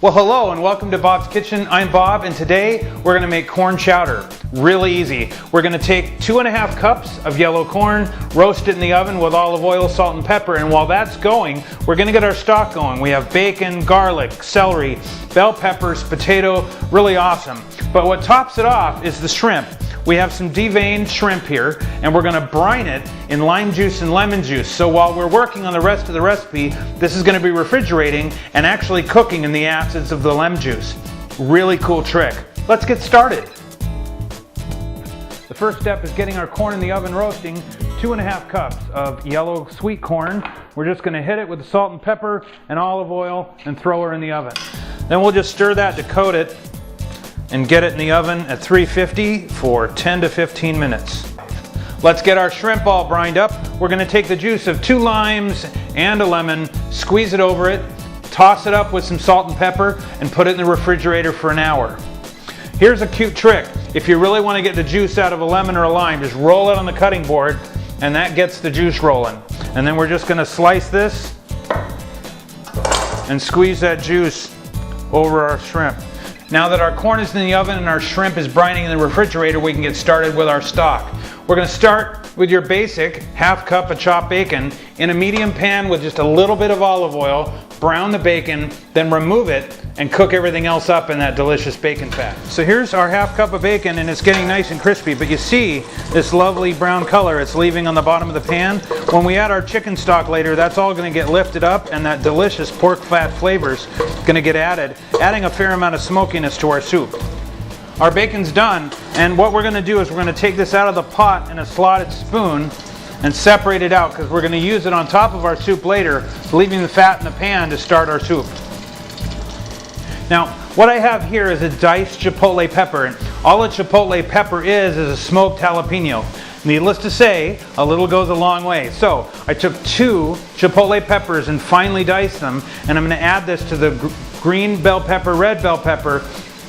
Well, hello and welcome to Bob's Kitchen. I'm Bob, and today we're going to make corn chowder. Really easy. We're going to take 2½ cups of yellow corn, roast it in the oven with olive oil, salt, and pepper, and while that's going, we're going to get our stock going. We have bacon, garlic, celery, bell peppers, potato, really awesome. But what tops it off is the shrimp. We have some deveined shrimp here, and we're going to brine it in lime juice and lemon juice. So while we're working on the rest of the recipe, this is going to be refrigerating and actually cooking in the acids of the lemon juice. Really cool trick. Let's get started. The first step is getting our corn in the oven roasting. 2½ cups of yellow sweet corn. We're just going to hit it with the salt and pepper and olive oil and throw her in the oven. Then we'll just stir that to coat it and get it in the oven at 350 for 10 to 15 minutes. Let's get our shrimp all brined up. We're going to take the juice of 2 limes and a lemon, squeeze it over it, toss it up with some salt and pepper, and put it in the refrigerator for an hour. Here's a cute trick. If you really want to get the juice out of a lemon or a lime, just roll it on the cutting board and that gets the juice rolling. And then we're just going to slice this and squeeze that juice over our shrimp. Now that our corn is in the oven and our shrimp is brining in the refrigerator, we can get started with our stock. We're going to start with your basic ½ cup of chopped bacon in a medium pan with just a little bit of olive oil. Brown the bacon, then remove it and cook everything else up in that delicious bacon fat. So here's our ½ cup of bacon, and it's getting nice and crispy, but you see this lovely brown color it's leaving on the bottom of the pan. When we add our chicken stock later, that's all going to get lifted up and that delicious pork fat flavor's going to get added, adding a fair amount of smokiness to our soup. Our bacon's done, and what we're going to do is we're going to take this out of the pot in a slotted spoon and separate it out because we're going to use it on top of our soup later, leaving the fat in the pan to start our soup. Now, what I have here is a diced chipotle pepper, and all a chipotle pepper is a smoked jalapeno. Needless to say, a little goes a long way. So I took 2 chipotle peppers and finely diced them, and I'm going to add this to the green bell pepper, red bell pepper,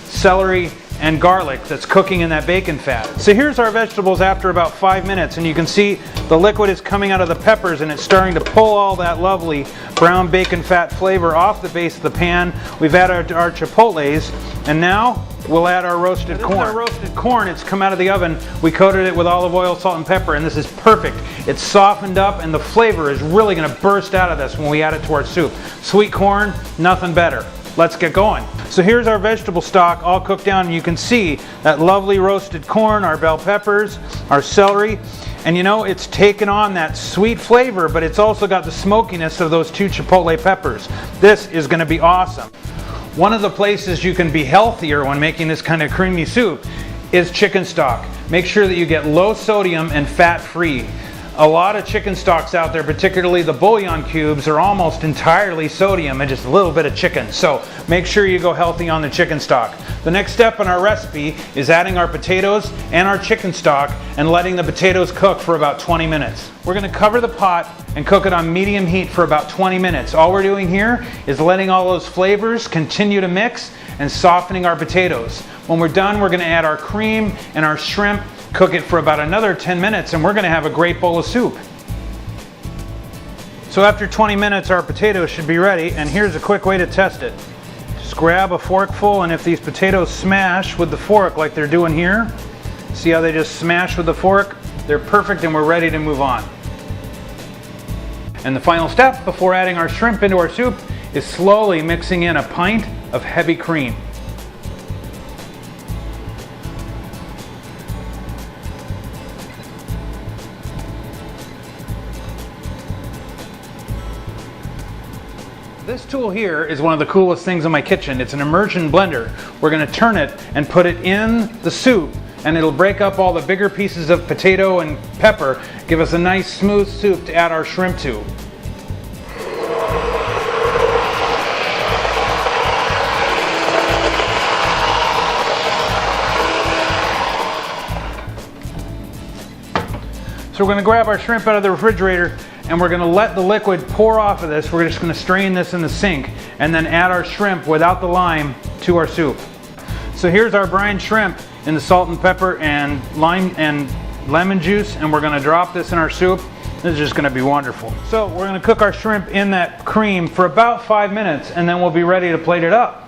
celery, and garlic that's cooking in that bacon fat. So here's our vegetables after about 5 minutes, and you can see the liquid is coming out of the peppers and it's starting to pull all that lovely brown bacon fat flavor off the base of the pan. We've added our chipotles, and now we'll add our roasted corn. This is our roasted corn. It's come out of the oven. We coated it with olive oil, salt, and pepper, and this is perfect. It's softened up and the flavor is really going to burst out of this when we add it to our soup. Sweet corn, nothing better. Let's get going. So here's our vegetable stock all cooked down, and you can see that lovely roasted corn, our bell peppers, our celery, and you know it's taken on that sweet flavor, but it's also got the smokiness of those 2 chipotle peppers. This is going to be awesome. One of the places you can be healthier when making this kind of creamy soup is chicken stock. Make sure that you get low sodium and fat free. A lot of chicken stocks out there, particularly the bouillon cubes, are almost entirely sodium and just a little bit of chicken. So make sure you go healthy on the chicken stock. The next step in our recipe is adding our potatoes and our chicken stock and letting the potatoes cook for about 20 minutes. We're going to cover the pot and cook it on medium heat for about 20 minutes. All we're doing here is letting all those flavors continue to mix and softening our potatoes. When we're done, we're going to add our cream and our shrimp, cook it for about another 10 minutes, and we're going to have a great bowl of soup. So after 20 minutes, our potatoes should be ready, and here's a quick way to test it. Just grab a forkful, and if these potatoes smash with the fork like they're doing here, see how they just smash with the fork? They're perfect, and we're ready to move on. And the final step before adding our shrimp into our soup is slowly mixing in a pint of heavy cream. This tool here is one of the coolest things in my kitchen. It's an immersion blender. We're going to turn it and put it in the soup, and it'll break up all the bigger pieces of potato and pepper, give us a nice smooth soup to add our shrimp to. So we're going to grab our shrimp out of the refrigerator, and we're going to let the liquid pour off of this. We're just going to strain this in the sink and then add our shrimp without the lime to our soup. So here's our brined shrimp in the salt and pepper and lime and lemon juice, and we're going to drop this in our soup. This is just going to be wonderful. So we're going to cook our shrimp in that cream for about 5 minutes, and then we'll be ready to plate it up.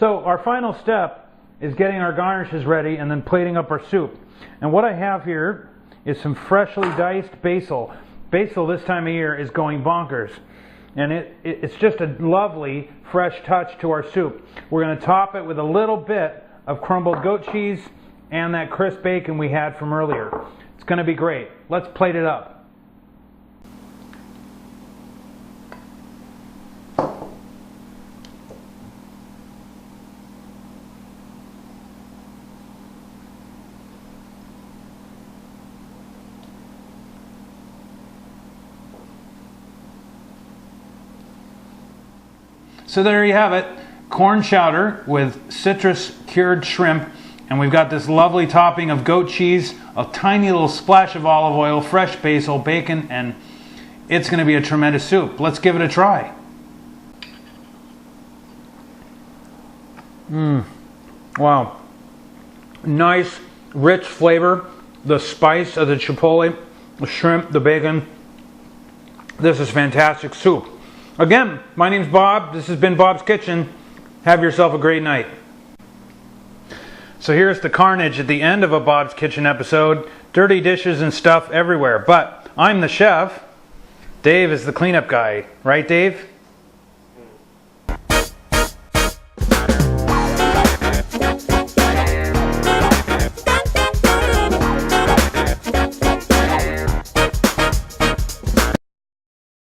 So our final step is getting our garnishes ready and then plating up our soup. And what I have here is some freshly diced basil. Basil this time of year is going bonkers. And it's just a lovely fresh touch to our soup. We're going to top it with a little bit of crumbled goat cheese and that crisp bacon we had from earlier. It's going to be great. Let's plate it up. So there you have it, corn chowder with citrus cured shrimp, and we've got this lovely topping of goat cheese, a tiny little splash of olive oil, fresh basil, bacon, and it's going to be a tremendous soup. Let's give it a try. Wow. Nice, rich flavor, the spice of the chipotle, the shrimp, the bacon. This is fantastic soup. Again, my name's Bob. This has been Bob's Kitchen. Have yourself a great night. So here's the carnage at the end of a Bob's Kitchen episode. Dirty dishes and stuff everywhere. But I'm the chef. Dave is the cleanup guy. Right, Dave?